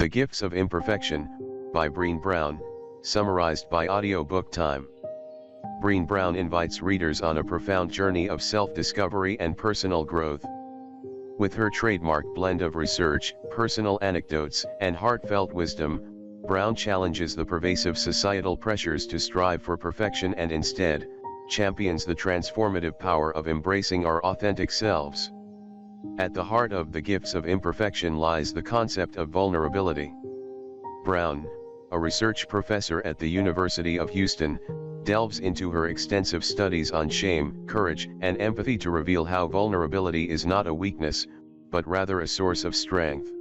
The Gifts of Imperfection, by Brené Brown, summarized by Audiobook Time. Brené Brown invites readers on a profound journey of self-discovery and personal growth. With her trademark blend of research, personal anecdotes, and heartfelt wisdom, Brown challenges the pervasive societal pressures to strive for perfection and instead, champions the transformative power of embracing our authentic selves. At the heart of the Gifts of Imperfection lies the concept of vulnerability. Brown, a research professor at the University of Houston, delves into her extensive studies on shame, courage, and empathy to reveal how vulnerability is not a weakness, but rather a source of strength.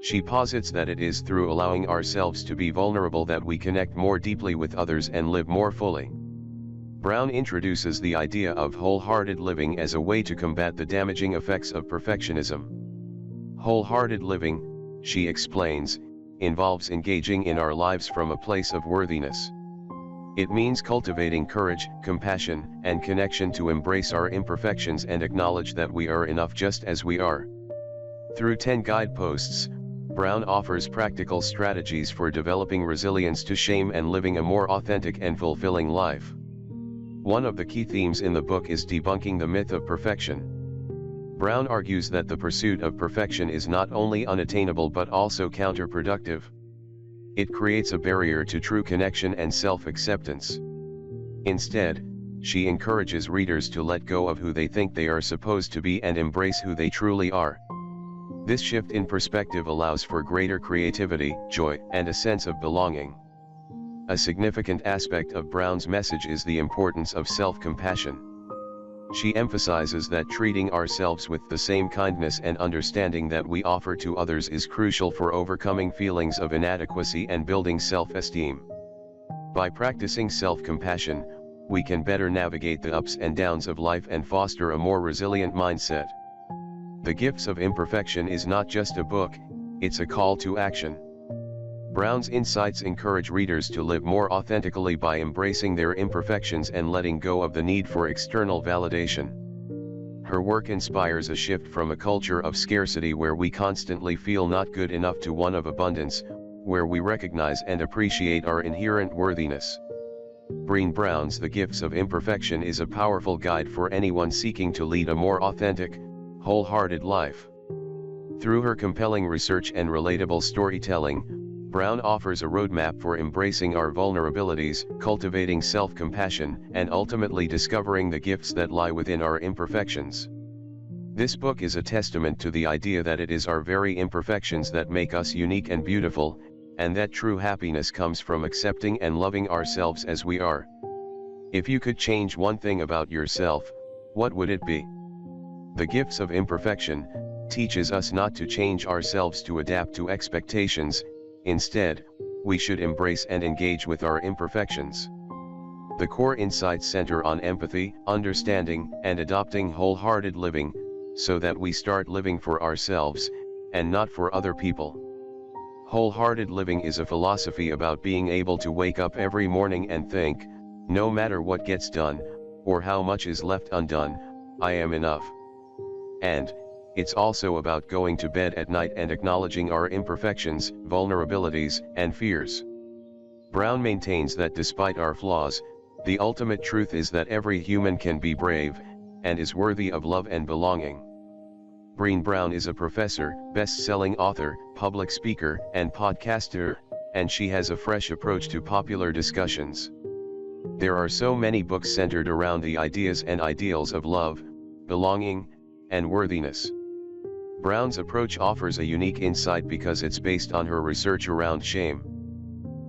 She posits that it is through allowing ourselves to be vulnerable that we connect more deeply with others and live more fully. Brown introduces the idea of wholehearted living as a way to combat the damaging effects of perfectionism. Wholehearted living, she explains, involves engaging in our lives from a place of worthiness. It means cultivating courage, compassion, and connection to embrace our imperfections and acknowledge that we are enough just as we are. Through 10 guideposts, Brown offers practical strategies for developing resilience to shame and living a more authentic and fulfilling life. One of the key themes in the book is debunking the myth of perfection. Brown argues that the pursuit of perfection is not only unattainable but also counterproductive. It creates a barrier to true connection and self-acceptance. Instead, she encourages readers to let go of who they think they are supposed to be and embrace who they truly are. This shift in perspective allows for greater creativity, joy, and a sense of belonging. A significant aspect of Brown's message is the importance of self-compassion. She emphasizes that treating ourselves with the same kindness and understanding that we offer to others is crucial for overcoming feelings of inadequacy and building self-esteem. By practicing self-compassion, we can better navigate the ups and downs of life and foster a more resilient mindset. The Gifts of Imperfection is not just a book, it's a call to action. Brown's insights encourage readers to live more authentically by embracing their imperfections and letting go of the need for external validation. Her work inspires a shift from a culture of scarcity where we constantly feel not good enough to one of abundance, where we recognize and appreciate our inherent worthiness. Brené Brown's The Gifts of Imperfection is a powerful guide for anyone seeking to lead a more authentic, wholehearted life. Through her compelling research and relatable storytelling, Brown offers a roadmap for embracing our vulnerabilities, cultivating self-compassion, and ultimately discovering the gifts that lie within our imperfections. This book is a testament to the idea that it is our very imperfections that make us unique and beautiful, and that true happiness comes from accepting and loving ourselves as we are. If you could change one thing about yourself, what would it be? The Gifts of Imperfection teaches us not to change ourselves to adapt to expectations. Instead, we should embrace and engage with our imperfections. The core insights center on empathy, understanding, and adopting wholehearted living, so that we start living for ourselves, and not for other people. Wholehearted living is a philosophy about being able to wake up every morning and think, no matter what gets done, or how much is left undone, I am enough. And, it's also about going to bed at night and acknowledging our imperfections, vulnerabilities, and fears. Brown maintains that despite our flaws, the ultimate truth is that every human can be brave, and is worthy of love and belonging. Brené Brown is a professor, best-selling author, public speaker, and podcaster, and she has a fresh approach to popular discussions. There are so many books centered around the ideas and ideals of love, belonging, and worthiness. Brown's approach offers a unique insight because it's based on her research around shame.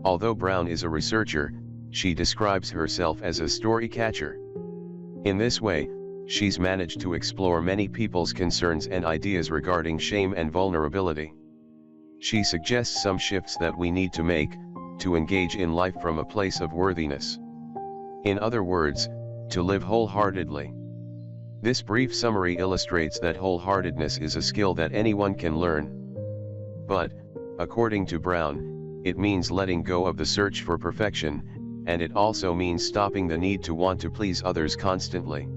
Although Brown is a researcher, she describes herself as a story catcher. In this way, she's managed to explore many people's concerns and ideas regarding shame and vulnerability. She suggests some shifts that we need to make, to engage in life from a place of worthiness. In other words, to live wholeheartedly. This brief summary illustrates that wholeheartedness is a skill that anyone can learn. But, according to Brown, it means letting go of the search for perfection, and it also means stopping the need to want to please others constantly.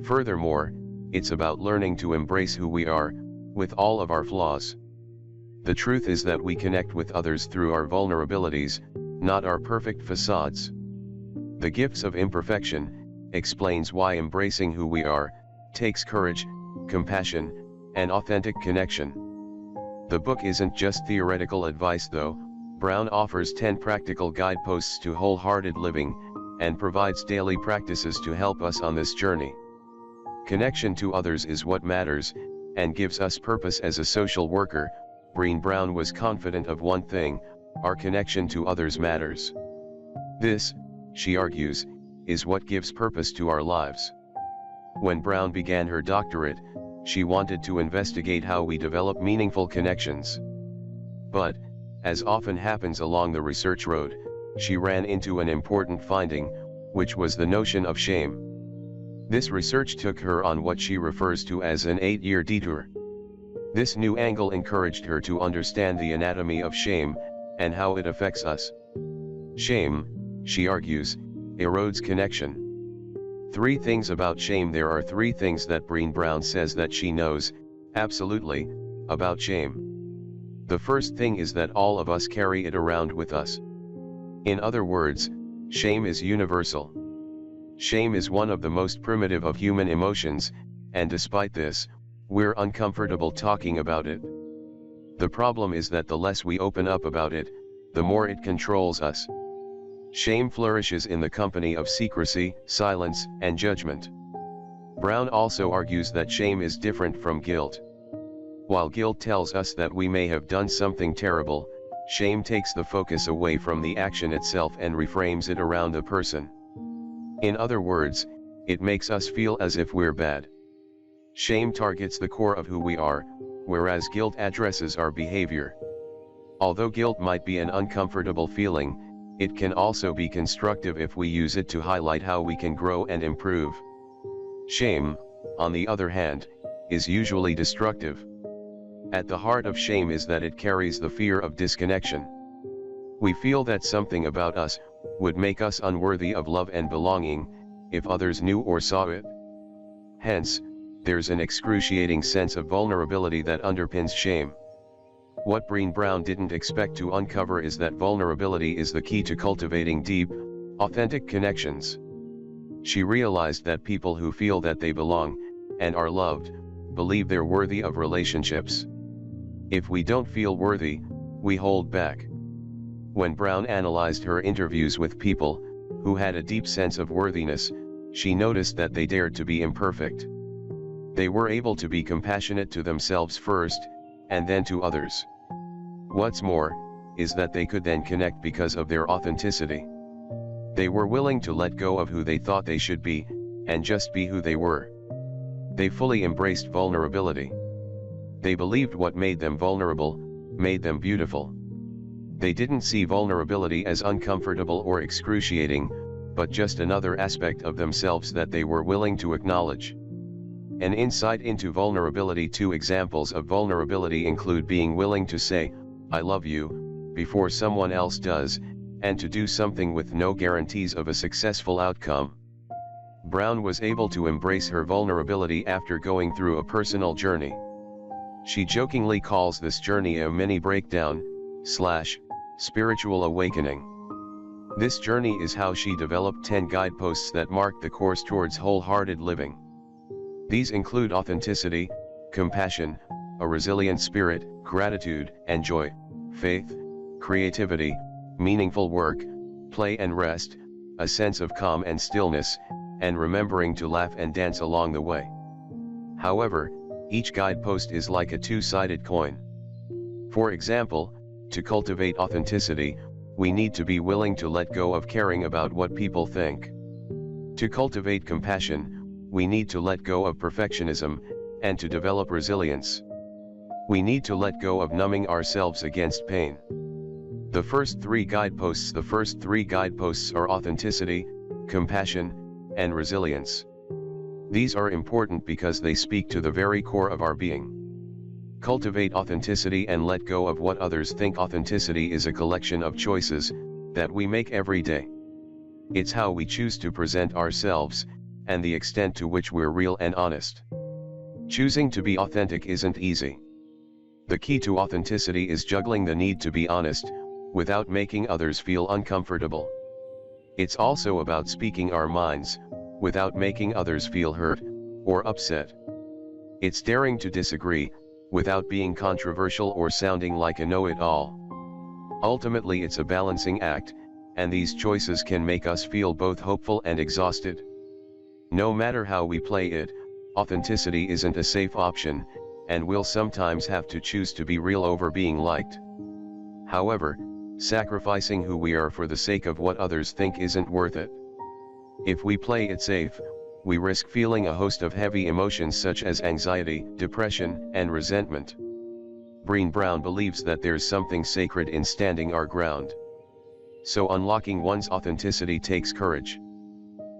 Furthermore, it's about learning to embrace who we are, with all of our flaws. The truth is that we connect with others through our vulnerabilities, not our perfect facades. The Gifts of Imperfection explains why embracing who we are takes courage, compassion, and authentic connection. The book isn't just theoretical advice though. Brown offers 10 practical guideposts to wholehearted living, and provides daily practices to help us on this journey. Connection to others is what matters, and gives us purpose as a social worker. Brené Brown was confident of one thing: our connection to others matters. This, she argues, is what gives purpose to our lives. When Brown began her doctorate, she wanted to investigate how we develop meaningful connections. But, as often happens along the research road, she ran into an important finding, which was the notion of shame. This research took her on what she refers to as an 8-year detour. This new angle encouraged her to understand the anatomy of shame, and how it affects us. Shame, she argues, erodes connection. 3 things about shame. There are 3 things that Brené Brown says that she knows, absolutely, about shame. The first thing is that all of us carry it around with us. In other words, shame is universal. Shame is one of the most primitive of human emotions, and despite this, we're uncomfortable talking about it. The problem is that the less we open up about it, the more it controls us. Shame flourishes in the company of secrecy, silence, and judgment. Brown also argues that shame is different from guilt. While guilt tells us that we may have done something terrible, shame takes the focus away from the action itself and reframes it around the person. In other words, it makes us feel as if we're bad. Shame targets the core of who we are, whereas guilt addresses our behavior. Although guilt might be an uncomfortable feeling, it can also be constructive if we use it to highlight how we can grow and improve. Shame, on the other hand, is usually destructive. At the heart of shame is that it carries the fear of disconnection. We feel that something about us would make us unworthy of love and belonging, if others knew or saw it. Hence, there's an excruciating sense of vulnerability that underpins shame. What Brené Brown didn't expect to uncover is that vulnerability is the key to cultivating deep, authentic connections. She realized that people who feel that they belong, and are loved, believe they're worthy of relationships. If we don't feel worthy, we hold back. When Brown analyzed her interviews with people who had a deep sense of worthiness, she noticed that they dared to be imperfect. They were able to be compassionate to themselves first, and then to others. What's more, is that they could then connect because of their authenticity. They were willing to let go of who they thought they should be, and just be who they were. They fully embraced vulnerability. They believed what made them vulnerable made them beautiful. They didn't see vulnerability as uncomfortable or excruciating, but just another aspect of themselves that they were willing to acknowledge. An insight into vulnerability. 2 examples of vulnerability include being willing to say, "I love you," before someone else does, and to do something with no guarantees of a successful outcome. Brown was able to embrace her vulnerability after going through a personal journey. She jokingly calls this journey a mini breakdown / spiritual awakening. This journey is how she developed 10 guideposts that mark the course towards wholehearted living. These include authenticity, compassion, a resilient spirit, gratitude and joy, faith, creativity, meaningful work, play and rest, a sense of calm and stillness, and remembering to laugh and dance along the way. However, each guidepost is like a 2-sided coin. For example, to cultivate authenticity, we need to be willing to let go of caring about what people think. To cultivate compassion, we need to let go of perfectionism, and to develop resilience, we need to let go of numbing ourselves against pain. The first 3 guideposts are authenticity, compassion, and resilience. These are important because they speak to the very core of our being. Cultivate authenticity and let go of what others think. Authenticity is a collection of choices that we make every day. It's how we choose to present ourselves, and the extent to which we're real and honest. Choosing to be authentic isn't easy. The key to authenticity is juggling the need to be honest, without making others feel uncomfortable. It's also about speaking our minds, without making others feel hurt, or upset. It's daring to disagree, without being controversial or sounding like a know-it-all. Ultimately, it's a balancing act, and these choices can make us feel both hopeful and exhausted. No matter how we play it, authenticity isn't a safe option, and we'll sometimes have to choose to be real over being liked. However, sacrificing who we are for the sake of what others think isn't worth it. If we play it safe, we risk feeling a host of heavy emotions such as anxiety, depression, and resentment. Brené Brown believes that there's something sacred in standing our ground. So unlocking one's authenticity takes courage.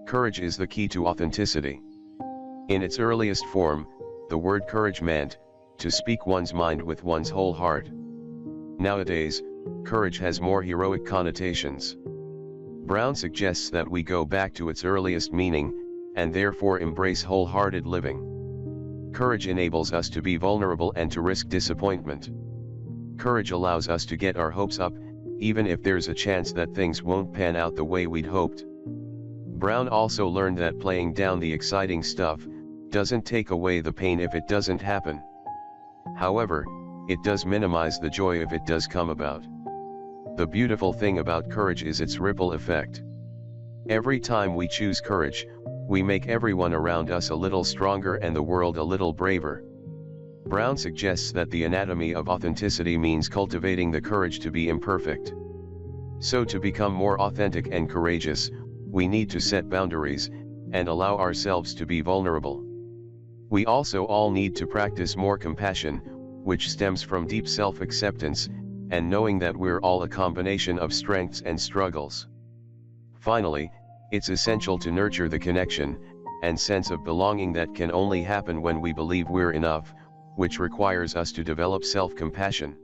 Courage is the key to authenticity. In its earliest form, the word courage meant to speak one's mind with one's whole heart. Nowadays, courage has more heroic connotations. Brown suggests that we go back to its earliest meaning, and therefore embrace wholehearted living. Courage enables us to be vulnerable and to risk disappointment. Courage allows us to get our hopes up, even if there's a chance that things won't pan out the way we'd hoped. Brown also learned that playing down the exciting stuff doesn't take away the pain if it doesn't happen. However, it does minimize the joy if it does come about. The beautiful thing about courage is its ripple effect. Every time we choose courage, we make everyone around us a little stronger and the world a little braver. Brown suggests that the anatomy of authenticity means cultivating the courage to be imperfect. So to become more authentic and courageous, we need to set boundaries, and allow ourselves to be vulnerable. We also all need to practice more compassion, which stems from deep self-acceptance, and knowing that we're all a combination of strengths and struggles. Finally, it's essential to nurture the connection and sense of belonging that can only happen when we believe we're enough, which requires us to develop self-compassion.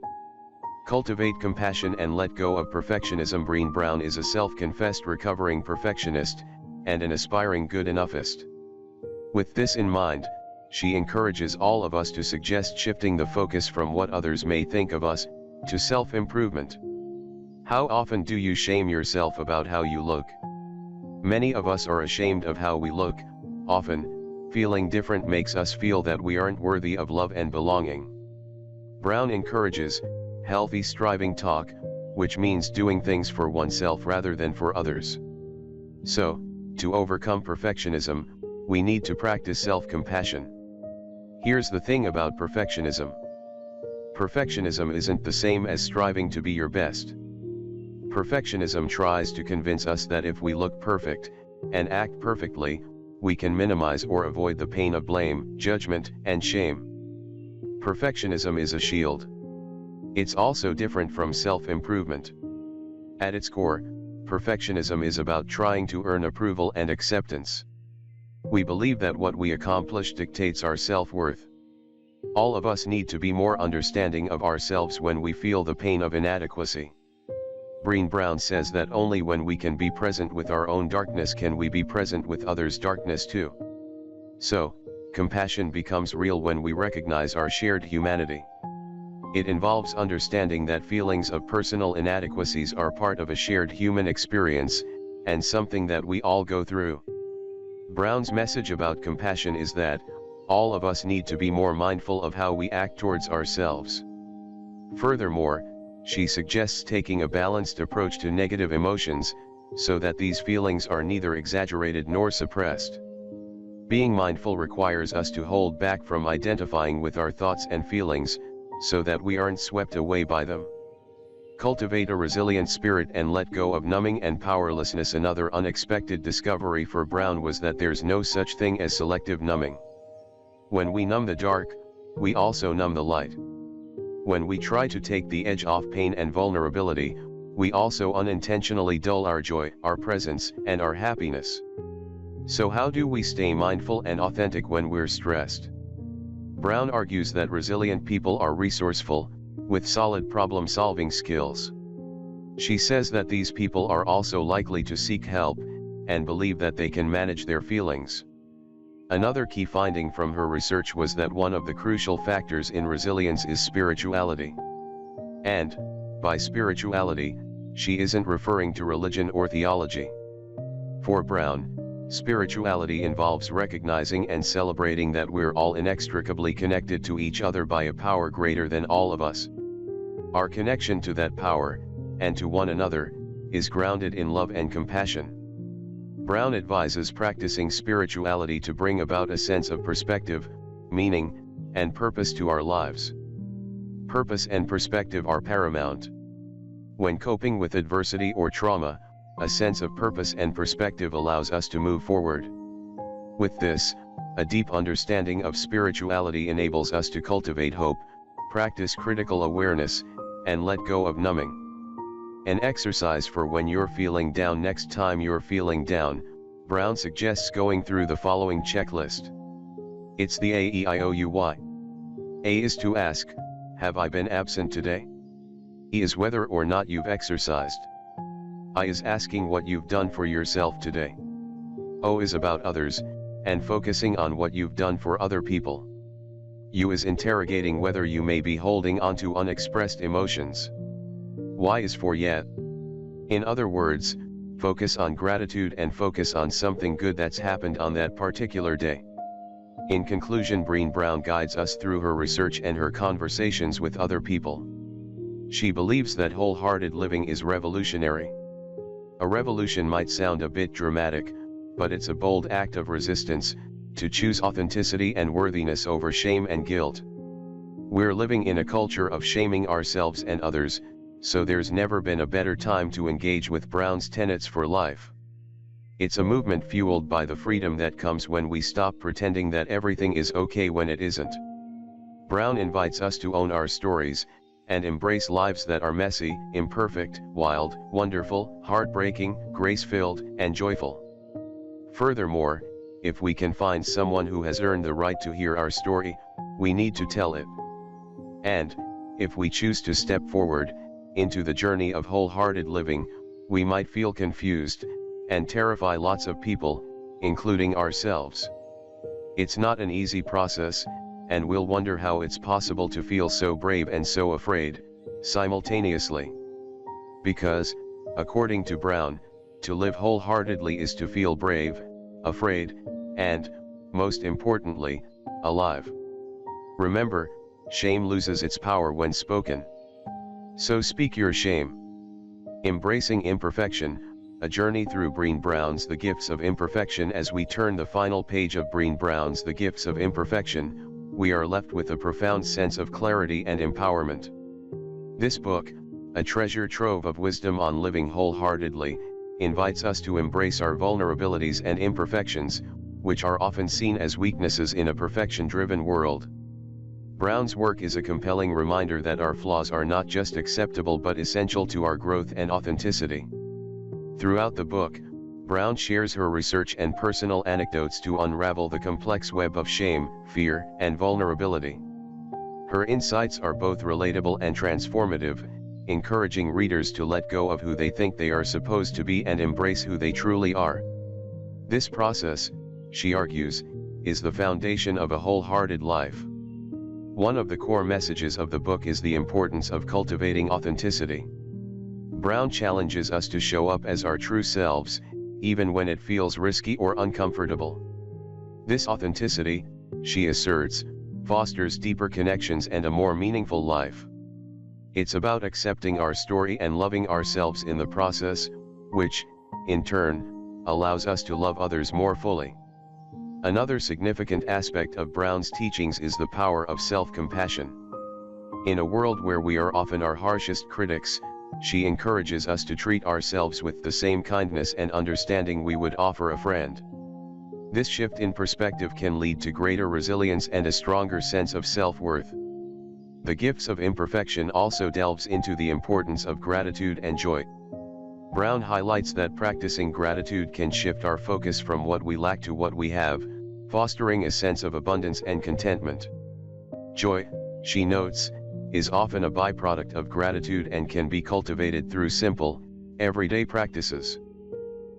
Cultivate compassion and let go of perfectionism. Brené Brown is a self-confessed recovering perfectionist, and an aspiring good enoughist. With this in mind, she encourages all of us to suggest shifting the focus from what others may think of us, to self-improvement. How often do you shame yourself about how you look? Many of us are ashamed of how we look. Often, feeling different makes us feel that we aren't worthy of love and belonging. Brown encourages healthy striving talk, which means doing things for oneself rather than for others. So, to overcome perfectionism, we need to practice self-compassion. Here's the thing about perfectionism. Perfectionism isn't the same as striving to be your best. Perfectionism tries to convince us that if we look perfect, and act perfectly, we can minimize or avoid the pain of blame, judgment, and shame. Perfectionism is a shield. It's also different from self-improvement. At its core, perfectionism is about trying to earn approval and acceptance. We believe that what we accomplish dictates our self-worth. All of us need to be more understanding of ourselves when we feel the pain of inadequacy. Brené Brown says that only when we can be present with our own darkness can we be present with others' darkness too. So, compassion becomes real when we recognize our shared humanity. It involves understanding that feelings of personal inadequacies are part of a shared human experience, and something that we all go through. Brown's message about compassion is that all of us need to be more mindful of how we act towards ourselves. Furthermore, she suggests taking a balanced approach to negative emotions, so that these feelings are neither exaggerated nor suppressed. Being mindful requires us to hold back from identifying with our thoughts and feelings, so that we aren't swept away by them. Cultivate a resilient spirit and let go of numbing and powerlessness. Another unexpected discovery for Brown was that there's no such thing as selective numbing. When we numb the dark, we also numb the light. When we try to take the edge off pain and vulnerability, we also unintentionally dull our joy, our presence, and our happiness. So how do we stay mindful and authentic when we're stressed? Brown argues that resilient people are resourceful, with solid problem-solving skills. She says that these people are also likely to seek help, and believe that they can manage their feelings. Another key finding from her research was that one of the crucial factors in resilience is spirituality. And, by spirituality, she isn't referring to religion or theology. For Brown, spirituality involves recognizing and celebrating that we're all inextricably connected to each other by a power greater than all of us. Our connection to that power, and to one another, is grounded in love and compassion. Brown advises practicing spirituality to bring about a sense of perspective, meaning, and purpose to our lives. Purpose and perspective are paramount. When coping with adversity or trauma, a sense of purpose and perspective allows us to move forward. With this, a deep understanding of spirituality enables us to cultivate hope, practice critical awareness, and let go of numbing. An exercise for when you're feeling down. Next time you're feeling down, Brown suggests going through the following checklist. It's the AEIOUY. A is to ask, have I been absent today? E is whether or not you've exercised. I is asking what you've done for yourself today. O is about others, and focusing on what you've done for other people. U is interrogating whether you may be holding on to unexpressed emotions. Y is for yet. In other words, focus on gratitude and focus on something good that's happened on that particular day. In conclusion, Brené Brown guides us through her research and her conversations with other people. She believes that wholehearted living is revolutionary. A revolution might sound a bit dramatic, but it's a bold act of resistance, to choose authenticity and worthiness over shame and guilt. We're living in a culture of shaming ourselves and others, so there's never been a better time to engage with Brown's tenets for life. It's a movement fueled by the freedom that comes when we stop pretending that everything is okay when it isn't. Brown invites us to own our stories, and embrace lives that are messy, imperfect, wild, wonderful, heartbreaking, grace-filled, and joyful. Furthermore, if we can find someone who has earned the right to hear our story, we need to tell it. And, if we choose to step forward into the journey of wholehearted living, we might feel confused, and terrify lots of people, including ourselves. It's not an easy process, and we'll wonder how it's possible to feel so brave and so afraid, simultaneously. Because, according to Brown, to live wholeheartedly is to feel brave, afraid, and, most importantly, alive. Remember, shame loses its power when spoken. So speak your shame. Embracing Imperfection, a journey through Brené Brown's The Gifts of Imperfection. As we turn the final page of Brené Brown's The Gifts of Imperfection, we are left with a profound sense of clarity and empowerment. This book, a treasure trove of wisdom on living wholeheartedly, invites us to embrace our vulnerabilities and imperfections, which are often seen as weaknesses in a perfection-driven world. Brown's work is a compelling reminder that our flaws are not just acceptable but essential to our growth and authenticity. Throughout the book, Brown shares her research and personal anecdotes to unravel the complex web of shame, fear, and vulnerability. Her insights are both relatable and transformative, encouraging readers to let go of who they think they are supposed to be and embrace who they truly are. This process, she argues, is the foundation of a wholehearted life. One of the core messages of the book is the importance of cultivating authenticity. Brown challenges us to show up as our true selves, even when it feels risky or uncomfortable. This authenticity, she asserts, fosters deeper connections and a more meaningful life. It's about accepting our story and loving ourselves in the process, which, in turn, allows us to love others more fully. Another significant aspect of Brown's teachings is the power of self-compassion. In a world where we are often our harshest critics, she encourages us to treat ourselves with the same kindness and understanding we would offer a friend. This shift in perspective can lead to greater resilience and a stronger sense of self-worth. The Gifts of Imperfection also delves into the importance of gratitude and joy. Brown highlights that practicing gratitude can shift our focus from what we lack to what we have, fostering a sense of abundance and contentment. Joy, she notes, is often a byproduct of gratitude and can be cultivated through simple, everyday practices.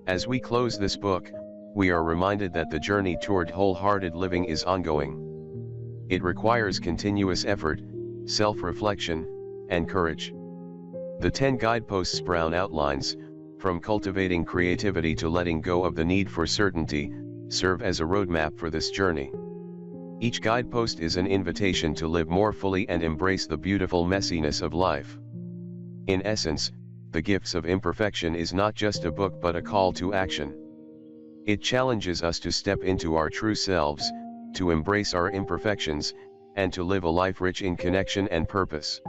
As we close this book, we are reminded that the journey toward wholehearted living is ongoing. It requires continuous effort, self-reflection, and courage. The 10 guideposts Brown outlines, from cultivating creativity to letting go of the need for certainty, serve as a roadmap for this journey. Each guidepost is an invitation to live more fully and embrace the beautiful messiness of life. In essence, The Gifts of Imperfection is not just a book but a call to action. It challenges us to step into our true selves, to embrace our imperfections, and to live a life rich in connection and purpose.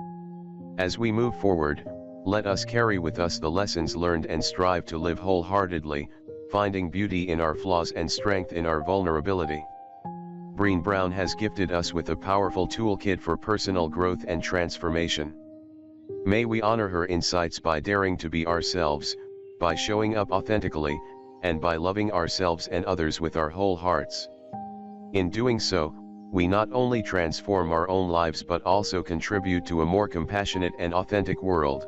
As we move forward, let us carry with us the lessons learned and strive to live wholeheartedly, finding beauty in our flaws and strength in our vulnerability. Brené Brown has gifted us with a powerful toolkit for personal growth and transformation. May we honor her insights by daring to be ourselves, by showing up authentically, and by loving ourselves and others with our whole hearts. In doing so, we not only transform our own lives but also contribute to a more compassionate and authentic world.